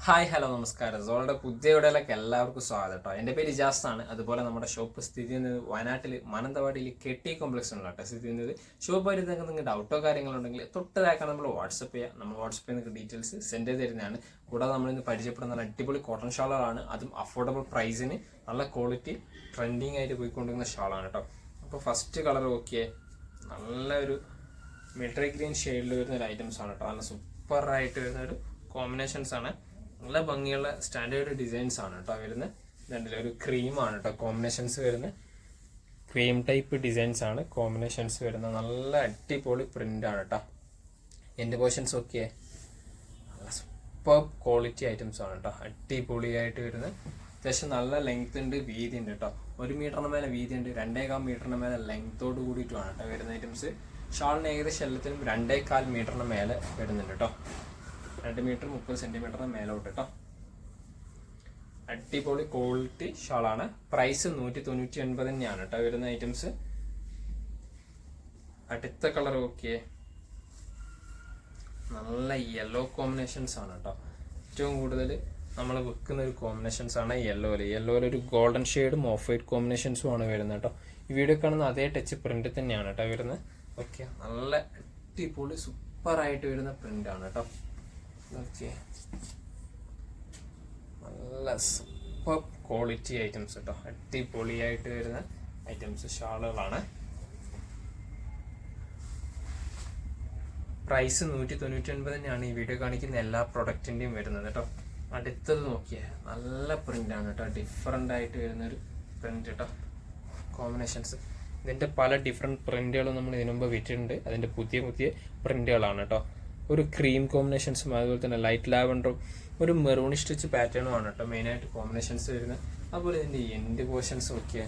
Hi hello നമസ്കാരം. സോളുടെ പുതിയ വീഡിയോയിലേക്ക് എല്ലാവർക്കും സ്വാഗതം കേട്ടോ. എൻ്റെ പേര് ഇജാസ് ആണ്. അതുപോലെ നമ്മുടെ ഷോപ്പ് സ്ഥിതി ചെയ്യുന്നത് വയനാട്ടിൽ മാനന്തവാടിയിൽ കെട്ടി കോംപ്ലക്സ് ഉള്ള കേട്ടോ സ്ഥിതി ചെയ്യുന്നത്. ഷോപ്പ് ആയിട്ട് നിങ്ങൾക്ക് ഡൗട്ടോ കാര്യങ്ങളുണ്ടെങ്കിൽ തൊട്ടതാക്കാൻ നമ്മൾ വാട്സപ്പ് ചെയ്യുക. നമ്മൾ വാട്സപ്പ് നിങ്ങൾക്ക് ഡീറ്റെയിൽസ് സെൻഡ് ചെയ്ത് തരുന്നതാണ്. കൂടാതെ നമ്മളിന്ന് പരിചയപ്പെടുന്ന നല്ല അടിപൊളി കോട്ടൺ ഷാളുകളാണ്. അതും അഫോർഡബിൾ പ്രൈസിന് നല്ല ക്വാളിറ്റി ട്രെൻഡിങ് ആയിട്ട് പോയിക്കൊണ്ടിരിക്കുന്ന ഷാളാണ് കേട്ടോ. അപ്പോൾ ഫസ്റ്റ് കളർ നോക്കിയേ, നല്ലൊരു മിലിറ്ററി ഗ്രീൻ ഷെയ്ഡിൽ വരുന്ന ഒരു ഐറ്റംസ് ആണ് കേട്ടോ. നല്ല സൂപ്പറായിട്ട് വരുന്ന ഒരു കോമ്പിനേഷൻസ് ആണ്. നല്ല ഭംഗിയുള്ള സ്റ്റാൻഡേർഡ് ഡിസൈൻസ് ആണ് കേട്ടോ വരുന്നത്. രണ്ടിൽ ഒരു ക്രീമാണ് കേട്ടോ കോമ്പിനേഷൻസ് വരുന്നത്. ക്രീം ടൈപ്പ് ഡിസൈൻസ് ആണ് കോമ്പിനേഷൻസ് വരുന്നത്. നല്ല അടിപൊളി പ്രിന്റ് ആണ് കേട്ടോ. എൻ്റെ പോർഷൻസ് ഒക്കെ നല്ല സൂപ്പർ ക്വാളിറ്റി ഐറ്റംസ് ആണ് കേട്ടോ. അടിപൊളിയായിട്ട് വരുന്നത്. അത്യാവശ്യം നല്ല ലെങ്ത് ഉണ്ട്, വീതി ഉണ്ട് കേട്ടോ. 1 മീറ്ററിന് മേലെ വീതി ഉണ്ട്, 2.25 മീറ്ററിന് മേലെ ലെങ്ത്തോട് കൂടിയിട്ടുമാണ് കേട്ടോ വരുന്ന ഐറ്റംസ്. ഷാളിന് ഏകദേശം എല്ലാത്തിനും 2.25 മീറ്ററിന് മേലെ വരുന്നുണ്ട് കേട്ടോ. 2 മീറ്റർ 30 സെന്റിമീറ്ററിന് മേലോട്ട് കേട്ടോ. അടിപൊളി ക്വാളിറ്റി ഷാളാണ്. പ്രൈസ് 199 തന്നെയാണ് കേട്ടോ വരുന്ന ഐറ്റംസ്. അടുത്ത കളർ ഓക്കെ, നല്ല യെല്ലോ കോമ്പിനേഷൻസ് ആണ് കേട്ടോ. ഏറ്റവും കൂടുതൽ നമ്മൾ വെക്കുന്ന ഒരു കോമ്പിനേഷൻസ് ആണ് യെല്ലോയിൽ ഒരു ഗോൾഡൻ ഷെയ്ഡും ഓഫ് വൈറ്റ് കോമ്പിനേഷൻസും ആണ് വരുന്നത് കേട്ടോ. ഈ വീഡിയോ കാണുന്ന അതേ ടച്ച് പ്രിന്റ് തന്നെയാണ് കേട്ടോ വരുന്നത്. ഓക്കെ, നല്ല അടിപൊളി സൂപ്പറായിട്ട് വരുന്ന പ്രിന്റ് ആണ് കേട്ടോ. ഓക്കെ, നല്ല സൂപ്പർ ക്വാളിറ്റി ഐറ്റംസ് കേട്ടോ. അടിപൊളിയായിട്ട് വരുന്ന ഐറ്റംസ് ഷാളുകളാണ്. പ്രൈസ് 199 തന്നെയാണ് ഈ വീഡിയോ കാണിക്കുന്ന എല്ലാ പ്രൊഡക്റ്റിൻ്റെയും വരുന്നത് കേട്ടോ. അടുത്തത് നോക്കിയേ, നല്ല പ്രിന്റ് ആണ് കേട്ടോ. ഡിഫറെൻ്റ് ആയിട്ട് വരുന്നൊരു പ്രിന്റ് കേട്ടോ. കോമ്പിനേഷൻസ് ഇതിൻ്റെ പല ഡിഫറെൻറ്റ് പ്രിന്റുകളും നമ്മൾ ഇതിനു മുമ്പ് വിറ്റിട്ടുണ്ട്. അതിൻ്റെ പുതിയ പ്രിന്റുകളാണ് കേട്ടോ. ഒരു ക്രീം കോമ്പിനേഷൻസും അതുപോലെ തന്നെ ലൈറ്റ് ലാവൻഡറും ഒരു മെറൂൺ സ്റ്റിച്ച് പാറ്റേണും ആണ് കേട്ടോ മെയിനായിട്ട് കോമ്പിനേഷൻസ് വരുന്നത്. അതുപോലെ ഇതിൻ്റെ എൻഡ് പോർഷൻസ് ഒക്കെ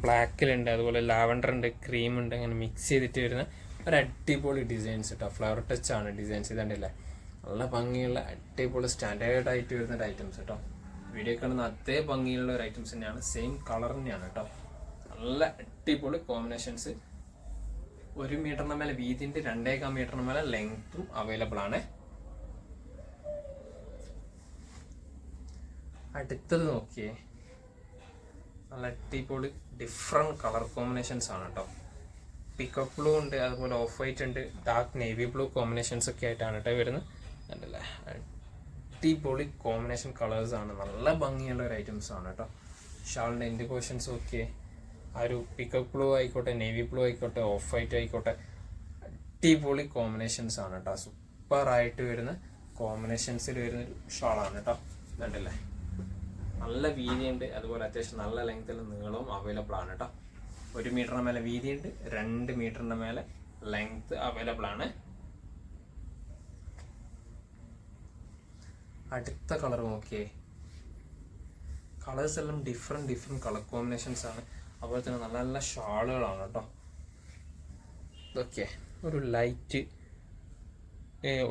ബ്ലാക്കിലുണ്ട്, അതുപോലെ ലാവൻഡർ ഉണ്ട്, ക്രീം ഉണ്ട്, അങ്ങനെ മിക്സ് ചെയ്തിട്ട് വരുന്ന ഒരു അടിപൊളി ഡിസൈൻസ് കേട്ടോ. ഫ്ലവർ ടച്ച് ആണ് ഡിസൈൻസ്. ഇതുണ്ടല്ലേ, നല്ല ഭംഗിയുള്ള അടിപൊളി സ്റ്റാൻഡേർഡ് ആയിട്ട് വരുന്ന ഒരു ഐറ്റംസ് കേട്ടോ. വീഡിയോ കാണുന്ന അതേ ഭംഗിയുള്ള ഒരു ഐറ്റംസ് തന്നെയാണ്, സെയിം കളർ തന്നെയാണ് കേട്ടോ. നല്ല അടിപൊളി കോമ്പിനേഷൻസ്. 1 മീറ്ററിന് മേലെ വീതിന്റെ 2.25 മീറ്ററിന് മേലെ ലെങ്ത്തും അവൈലബിൾ ആണ്. അടുത്തത് നോക്കിയേ, നല്ല അടിപൊളി ഡിഫറെന്റ് കളർ കോമ്പിനേഷൻസ് ആണ് കേട്ടോ. പിക്കപ്പ് ബ്ലൂ ഉണ്ട്, അതുപോലെ ഓഫ് വൈറ്റ് ഉണ്ട്, ഡാർക്ക് നേവി ബ്ലൂ കോമ്പിനേഷൻസ് ഒക്കെ ആയിട്ടാണ് കേട്ടോ വരുന്നത്. അല്ലേ, അടിപൊളി കോമ്പിനേഷൻ കളേഴ്സ് ആണ്. നല്ല ഭംഗിയുള്ള ഒരു ഐറ്റംസ് ആണ് കേട്ടോ. ഷാളിന്റെ എൻഡ് പോർഷൻസ് ഒക്കെ ആ ഒരു പിക്കപ്പ് ബ്ലൂ ആയിക്കോട്ടെ, നേവി ബ്ലൂ ആയിക്കോട്ടെ, ഓഫ് വൈറ്റ് ആയിക്കോട്ടെ, അടിപൊളി കോമ്പിനേഷൻസ് ആണ് കേട്ടോ. സൂപ്പറായിട്ട് വരുന്ന കോമ്പിനേഷൻസിൽ വരുന്നൊരു ഷാളാണ് കേട്ടോ. ഇതുണ്ടല്ലേ, നല്ല വീതിയുണ്ട്, അതുപോലെ അത്യാവശ്യം നല്ല ലെങ്ത്തിൽ നീളവും അവൈലബിൾ ആണ് കേട്ടോ. 1 മീറ്ററിന് മേലെ വീതിയുണ്ട്, 2 മീറ്ററിന് മേലെ ലെങ്ത് അവൈലബിൾ ആണ്. അടുത്ത കളർ നോക്കിയേ, കളേഴ്സ് എല്ലാം ഡിഫറെന്റ് കളർ കോമ്പിനേഷൻസ് ആണ്. അതുപോലെ തന്നെ നല്ല നല്ല ഷാളുകളാണ് കേട്ടോ. ഇതൊക്കെ ഒരു ലൈറ്റ്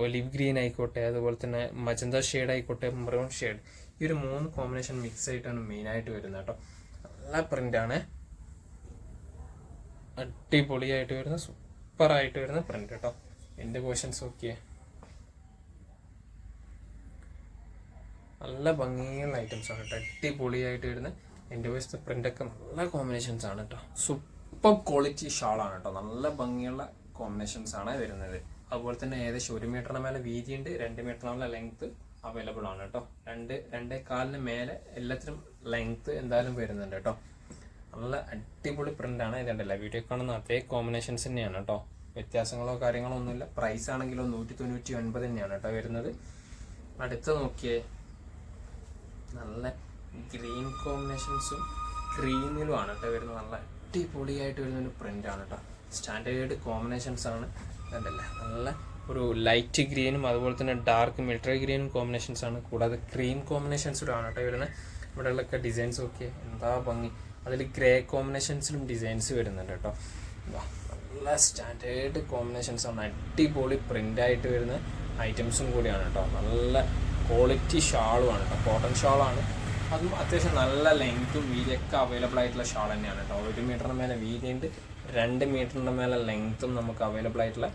ഒലിവ് ഗ്രീൻ ആയിക്കോട്ടെ, അതുപോലെ തന്നെ മജന്ത ഷെയ്ഡ് ആയിക്കോട്ടെ, മെറൂൺ ഷെയ്ഡ്, ഈ ഒരു 3 കോമ്പിനേഷൻ മിക്സ് ആയിട്ടാണ് മെയിനായിട്ട് വരുന്നത് കേട്ടോ. നല്ല പ്രിന്റാണ്, അടിപൊളിയായിട്ട് വരുന്ന സൂപ്പറായിട്ട് വരുന്ന പ്രിന്റ് കേട്ടോ. എൻ്റെ പോർഷൻസ് നോക്കിയേ, നല്ല ഭംഗിയുള്ള ഐറ്റംസ് ആണ് കേട്ടോ. അടിപൊളിയായിട്ട് വരുന്ന എൻ്റെ വശത്തെ പ്രിൻ്റൊക്കെ നല്ല കോമ്പിനേഷൻസ് ആണ് കേട്ടോ. സൂപ്പർ ക്വാളിറ്റി ഷാളാണ് കേട്ടോ. നല്ല ഭംഗിയുള്ള കോമ്പിനേഷൻസ് ആണ് വരുന്നത്. അതുപോലെ തന്നെ ഏകദേശം 1 മീറ്ററിന് മേലെ വീതിയുണ്ട്, 2 മീറ്ററിന് മേലെ ലെങ്ത് അവൈലബിൾ ആണ് കേട്ടോ. 2.25 മേലെ എല്ലാത്തിനും ലെങ്ത് എന്തായാലും വരുന്നുണ്ട് കേട്ടോ. നല്ല അടിപൊളി പ്രിൻ്റാണ്. ഇതുണ്ടല്ല, വീഡിയോ കാണുന്ന അതേ കോമ്പിനേഷൻസ് തന്നെയാണ് കേട്ടോ. വ്യത്യാസങ്ങളോ കാര്യങ്ങളോ ഒന്നുമില്ല. പ്രൈസ് ആണെങ്കിലോ 199 തന്നെയാണ് കേട്ടോ വരുന്നത്. അടുത്ത നോക്കിയേ, നല്ല ഗ്രീൻ കോമ്പിനേഷൻസും ക്രീമിലും ആണ് കേട്ടോ വരുന്നത്. നല്ല അടിപൊളിയായിട്ട് വരുന്നൊരു പ്രിന്റ് ആണ് കേട്ടോ. സ്റ്റാൻഡേർഡ് കോമ്പിനേഷൻസ് ആണ്. കണ്ടല്ലേ, നല്ല ഒരു ലൈറ്റ് ഗ്രീനും അതുപോലെ തന്നെ ഡാർക്ക് മിലിറ്ററി ഗ്രീനും കോമ്പിനേഷൻസ് ആണ്. കൂടാതെ ക്രീം കോമ്പിനേഷൻസിലും ആണ് കേട്ടോ വരുന്നത്. ഇവിടെയുള്ളൊക്കെ ഡിസൈൻസ് ഒക്കെ എന്താ ഭംഗി. അതിൽ ഗ്രേ കോമ്പിനേഷൻസിലും ഡിസൈൻസ് വരുന്നുണ്ട് കേട്ടോ. നല്ല സ്റ്റാൻഡേർഡ് കോമ്പിനേഷൻസ് ആണ്. അടിപൊളി പ്രിന്റ് ആയിട്ട് വരുന്ന ഐറ്റംസും കൂടിയാണ് കേട്ടോ. നല്ല ക്വാളിറ്റി ഷാളുമാണ് കേട്ടോ. കോട്ടൺ ഷാളാണ്. അതും അത്യാവശ്യം നല്ല ലെങ്ത്തും വീതിയൊക്കെ അവൈലബിൾ ആയിട്ടുള്ള ഷാൾ തന്നെയാണ് കേട്ടോ. 1 മീറ്ററിന് മേലെ വീതിയുണ്ട്, 2 മീറ്ററിൻ്റെ മേലെ ലെങ്ത്തും നമുക്ക് അവൈലബിൾ ആയിട്ടുള്ള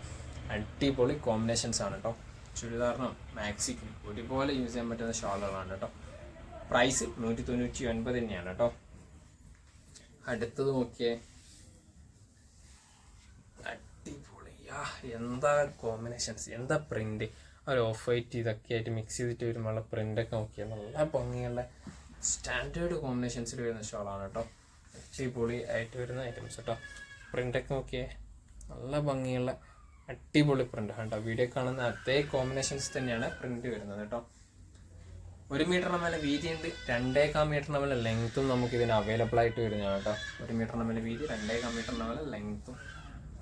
അടിപൊളി കോമ്പിനേഷൻസ് ആണ് കേട്ടോ. ചുരിദാറിനും മാക്സിക്കും ഒരുപോലെ യൂസ് ചെയ്യാൻ പറ്റുന്ന ഷാളുകളാണ് കേട്ടോ. പ്രൈസ് 199 തന്നെയാണ് കേട്ടോ. അടുത്തത് നോക്കിയേ, അടിപൊളിയാ, എന്താ കോമ്പിനേഷൻസ്, എന്താ പ്രിന്റ്. ഒരു ഓഫ് വൈറ്റ് ഇതൊക്കെ ആയിട്ട് മിക്സ് ചെയ്തിട്ട് വരുമ്പോഴുള്ള പ്രിൻ്റൊക്കെ നോക്കിയാൽ നല്ല ഭംഗിയുള്ള സ്റ്റാൻഡേർഡ് കോമ്പിനേഷൻസിൽ വരുന്ന ഷോളാണ് കേട്ടോ. അടിപൊളി ആയിട്ട് വരുന്ന ഐറ്റംസ് കേട്ടോ. പ്രിൻ്റൊക്കെ നോക്കിയേ, നല്ല ഭംഗിയുള്ള അടിപൊളി പ്രിൻ്റ് കേട്ടോ. വീഡിയോ കാണുന്ന അതേ കോമ്പിനേഷൻസ് തന്നെയാണ് പ്രിൻ്റ് വരുന്നത് കേട്ടോ. 1 മീറ്ററിന് മേലെ വീതിയുണ്ട്, 2.25 മീറ്ററിന് മേലെ ലെങ്ത്തും നമുക്ക് ഇതിന് അവൈലബിൾ ആയിട്ട് വരുന്നതാണ് കേട്ടോ. 1 മീറ്ററിന് മേലെ വീതി, 2.25 മീറ്ററിന് മേലെ ലെങ്ത്തും.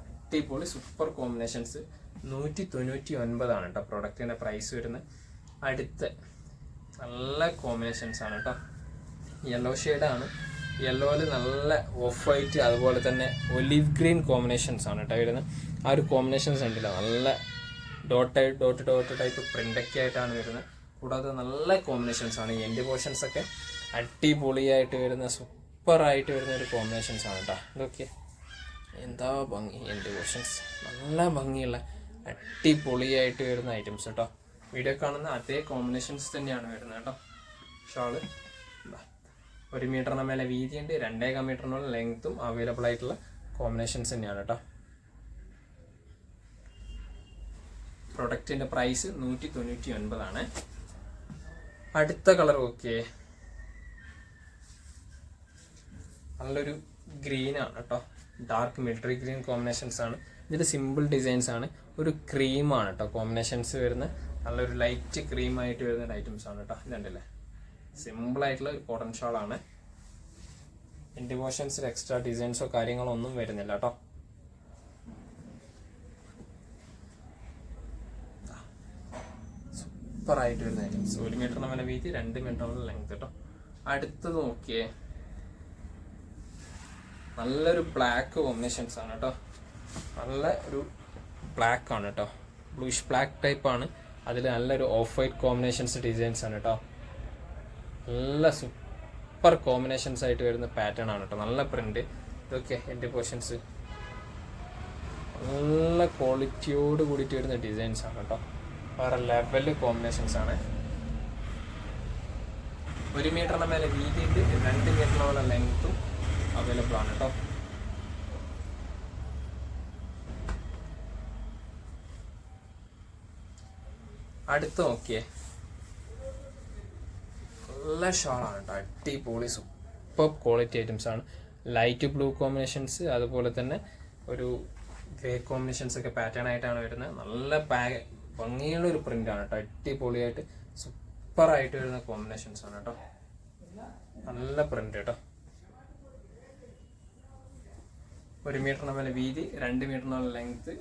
അടിപൊളി സൂപ്പർ കോമ്പിനേഷൻസ്. 199 ആണ് കേട്ടോ പ്രൊഡക്റ്റിൻ്റെ പ്രൈസ് വരുന്നത്. അടുത്ത നല്ല കോമ്പിനേഷൻസ് ആണ് കേട്ടോ. യെല്ലോ ഷെയ്ഡാണ്, യെല്ലോയിൽ നല്ല ഓഫ് വൈറ്റ് അതുപോലെ തന്നെ ഒലിവ് ഗ്രീൻ കോമ്പിനേഷൻസ് ആണ് കേട്ടോ വരുന്നത്. ആ ഒരു കോമ്പിനേഷൻസ് ഉണ്ടല്ലോ, നല്ല ഡോട്ട് ടൈപ്പ് പ്രിൻ്റൊക്കെ ആയിട്ടാണ് വരുന്നത്. കൂടാതെ നല്ല കോമ്പിനേഷൻസ് ആണ്. എൻഡ് പോർഷൻസ് ഒക്കെ അടിപൊളിയായിട്ട് വരുന്ന സൂപ്പറായിട്ട് വരുന്ന ഒരു കോമ്പിനേഷൻസ് ആണ് കേട്ടോ. ഇതൊക്കെ എന്താ ഭംഗി, എൻഡ് പോർഷൻസ് നല്ല ഭംഗിയുള്ള അടിപൊളിയായിട്ട് വരുന്ന ഐറ്റംസ് കേട്ടോ. വീഡിയോ കാണുന്ന അതേ കോമ്പിനേഷൻസ് തന്നെയാണ് വരുന്നത് കേട്ടോ. ഷാള് 1 മീറ്ററിന് മേലെ വീതിയുണ്ട്, 2.25 മീറ്ററിനുള്ള ലെങ്ത്തും അവൈലബിൾ ആയിട്ടുള്ള കോമ്പിനേഷൻസ് തന്നെയാണ് കേട്ടോ. പ്രൊഡക്റ്റിൻ്റെ പ്രൈസ് 199 ആണ്. അടുത്ത കളർ ഓക്കെ, നല്ലൊരു ഗ്രീനാണ് കേട്ടോ. ഡാർക്ക് മിലിറ്ററി ഗ്രീൻ കോമ്പിനേഷൻസ് ആണ്. ഇതിൽ സിമ്പിൾ ഡിസൈൻസ് ആണ്. ഒരു ക്രീമാണ് കേട്ടോ കോമ്പിനേഷൻസ് വരുന്ന, നല്ലൊരു ലൈറ്റ് ക്രീമായിട്ട് വരുന്ന ഐറ്റംസ് ആണ് കേട്ടോ. ഇതുണ്ടല്ലേ, സിമ്പിളായിട്ടുള്ള ഒരു കോട്ടൺ ഷാളാണ്. എൻഡ് പോർഷൻസിൽ എക്സ്ട്രാ ഡിസൈൻസോ കാര്യങ്ങളോ ഒന്നും വരുന്നില്ല കേട്ടോ. സൂപ്പറായിട്ട് വരുന്ന ഐറ്റംസ്. 1 മീറ്ററിന് മേലെ വീതി, 2 മീറ്ററിനുള്ള ലെങ്ത് കേട്ടോ. അടുത്തത് നോക്കിയേ, നല്ലൊരു ബ്ലാക്ക് കോമ്പിനേഷൻസ് ആണ് കേട്ടോ. നല്ല ഒരു ബ്ലാക്ക് ആണ് കേട്ടോ, ബ്ലൂഷ് ബ്ലാക്ക് ടൈപ്പ് ആണ്. അതിൽ നല്ലൊരു ഓഫ് വൈറ്റ് കോമ്പിനേഷൻസ് ഡിസൈൻസ് ആണ് കേട്ടോ. നല്ല സൂപ്പർ കോമ്പിനേഷൻസ് ആയിട്ട് വരുന്ന പാറ്റേൺ ആണ് കേട്ടോ. നല്ല പ്രിന്റ്. ഇതൊക്കെ എൻ്റെ പോർഷൻസ് നല്ല ക്വാളിറ്റിയോട് കൂടിയിട്ട് വരുന്ന ഡിസൈൻസ് ആണ് കേട്ടോ. വേറെ ലെവല് കോമ്പിനേഷൻസ് ആണ്. 1 മീറ്ററിന് മേലെ വീതിയിട്ട് 2 മീറ്ററിനുള്ള ലെങ്ത്തും അവൈലബിൾ ആണ് കേട്ടോ. അടുത്ത് നോക്കിയേ, നല്ല ഷാളാണ് കേട്ടോ. അടിപൊളി സൂപ്പർ ക്വാളിറ്റി ഐറ്റംസ് ആണ്. ലൈറ്റ് ബ്ലൂ കോമ്പിനേഷൻസ് അതുപോലെ തന്നെ ഒരു ഗ്രേ കോമ്പിനേഷൻസ് ഒക്കെ പാറ്റേൺ ആയിട്ടാണ് വരുന്നത്. നല്ല ഭംഗിയുള്ള ഒരു പ്രിന്റ് ആണ് കേട്ടോ. അടിപൊളിയായിട്ട് സൂപ്പറായിട്ട് വരുന്ന കോമ്പിനേഷൻസ് ആണ് കേട്ടോ. നല്ല പ്രിന്റ് കേട്ടോ. 1 മീറ്ററിന് മേലെ വീതി, 2 മീറ്ററിനുള്ള ലെങ്ത്.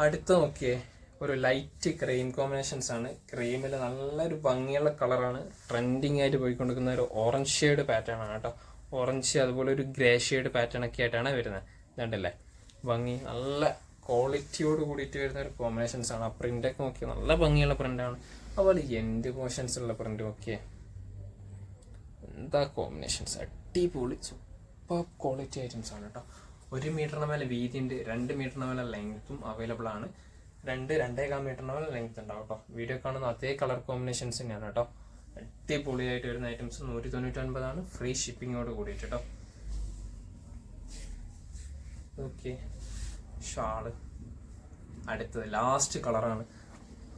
അടുത്ത നോക്കിയേ, ഒരു ലൈറ്റ് ക്രീം കോമ്പിനേഷൻസ് ആണ്. ക്രീമിൽ നല്ലൊരു ഭംഗിയുള്ള കളറാണ്. ട്രെൻഡിങ് ആയിട്ട് പോയിക്കൊണ്ടിരിക്കുന്ന ഒരു ഓറഞ്ച് ഷെയ്ഡ് പാറ്റേൺ ആണ് കേട്ടോ. ഓറഞ്ച് അതുപോലെ ഒരു ഗ്രേ ഷെയ്ഡ് പാറ്റേൺ ഒക്കെ ആയിട്ടാണ് വരുന്നത്. ഇതുണ്ടല്ലേ ഭംഗി, നല്ല ക്വാളിറ്റിയോട് കൂടിയിട്ട് വരുന്ന ഒരു കോമ്പിനേഷൻസ് ആണ്. ആ പ്രിൻ്റൊക്കെ നോക്കിയാൽ നല്ല ഭംഗിയുള്ള പ്രിൻ്റാണ്. അതുപോലെ എൻഡ് പോർഷൻസ് ഉള്ള പ്രിൻ്റ് നോക്കിയേ, എന്താ കോമ്പിനേഷൻസ്, അടിപൊളി സൂപ്പർ ക്വാളിറ്റി ഐറ്റംസ് ആണ് കേട്ടോ. 1 മീറ്ററിന് മേലെ വീതിയുണ്ട്, 2 മീറ്ററിന് മേലെ ലെങ്ത്തും അവൈലബിൾ ആണ്. 2.25 മീറ്ററിന് മേലെ ലെങ്ത് ഉണ്ടാവും കേട്ടോ. വീഡിയോ കാണുന്ന അതേ കളർ കോമ്പിനേഷൻസ് തന്നെയാണ് കേട്ടോ. അടിപൊളിയായിട്ട് വരുന്ന ഐറ്റംസ്. 199 ആണ്, ഫ്രീ ഷിപ്പിങ്ങോട് കൂടിയിട്ട് കേട്ടോ. ഓക്കെ, ഷാള് അടുത്തത് ലാസ്റ്റ് കളറാണ്.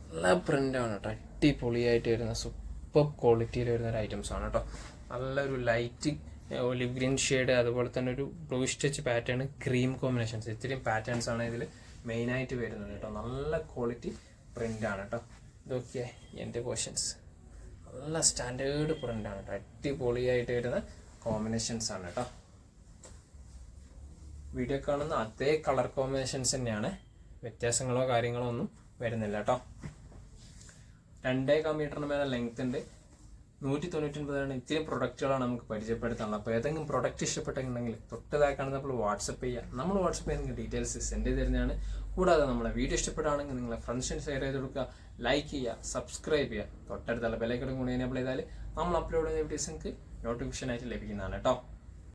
നല്ല പ്രിൻ്റാണ് കേട്ടോ. അടിപൊളിയായിട്ട് വരുന്ന സൂപ്പർ ക്വാളിറ്റിയിൽ വരുന്ന ഒരു ഐറ്റംസ് ആണ് കേട്ടോ. നല്ലൊരു ലൈറ്റ് ഒലിവ് ഗ്രീൻ ഷെയ്ഡ് അതുപോലെ തന്നെ ഒരു bluish touch pattern, cream combinations, ഇത്രയും പാറ്റേൺസ് ആണ് ഇതിൽ മെയിനായിട്ട് വരുന്നത് കേട്ടോ. നല്ല ക്വാളിറ്റി പ്രിൻ്റാണ് കേട്ടോ. ഇതൊക്കെ എൻ്റെ പോർഷൻസ് നല്ല സ്റ്റാൻഡേർഡ് പ്രിൻ്റാണ് കേട്ടോ. അടിപൊളിയായിട്ട് വരുന്ന കോമ്പിനേഷൻസ് ആണ് കേട്ടോ. വീഡിയോ കാണുന്ന അതേ കളർ കോമ്പിനേഷൻസ് തന്നെയാണ്, വ്യത്യാസങ്ങളോ കാര്യങ്ങളോ ഒന്നും വരുന്നില്ല കേട്ടോ. 2.25 മീറ്ററിന് മേലെ ലെങ്ത് ഉണ്ട്, 199 ഇത്രയും പ്രൊഡക്റ്റുകളാണ് നമുക്ക് പരിചയപ്പെടുത്താനുള്ളത്. അപ്പോൾ ഏതെങ്കിലും പ്രൊഡക്റ്റ് ഇഷ്ടപ്പെട്ടെങ്കിൽ തൊട്ടതാക്കാണ് നമ്മൾ വാട്സപ്പ് ചെയ്യുക. നമ്മൾ വാട്സപ്പ് ചെയ്യുന്ന ഡീറ്റെയിൽസ് സെൻഡ് ചെയ്ത് തരുന്നതാണ്. കൂടാതെ നമ്മളെ വീഡിയോ ഇഷ്ടപ്പെടുകയാണെങ്കിൽ നിങ്ങളെ ഫ്രണ്ട്സിന് ഷെയർ ചെയ്ത് കൊടുക്കുക, ലൈക്ക് ചെയ്യുക, സബ്സ്ക്രൈബ് ചെയ്യുക. തൊട്ടടുത്തുള്ള ബെല്ലൈക്കൺ കൂടി എനേബിൾ ചെയ്താൽ നമ്മൾ അപ്ലോഡ് ചെയ്യുന്ന വീഡിയോസ് നിങ്ങൾക്ക് നോട്ടിഫിക്കേഷൻ ആയിട്ട് ലഭിക്കുന്നതാണ് കേട്ടോ.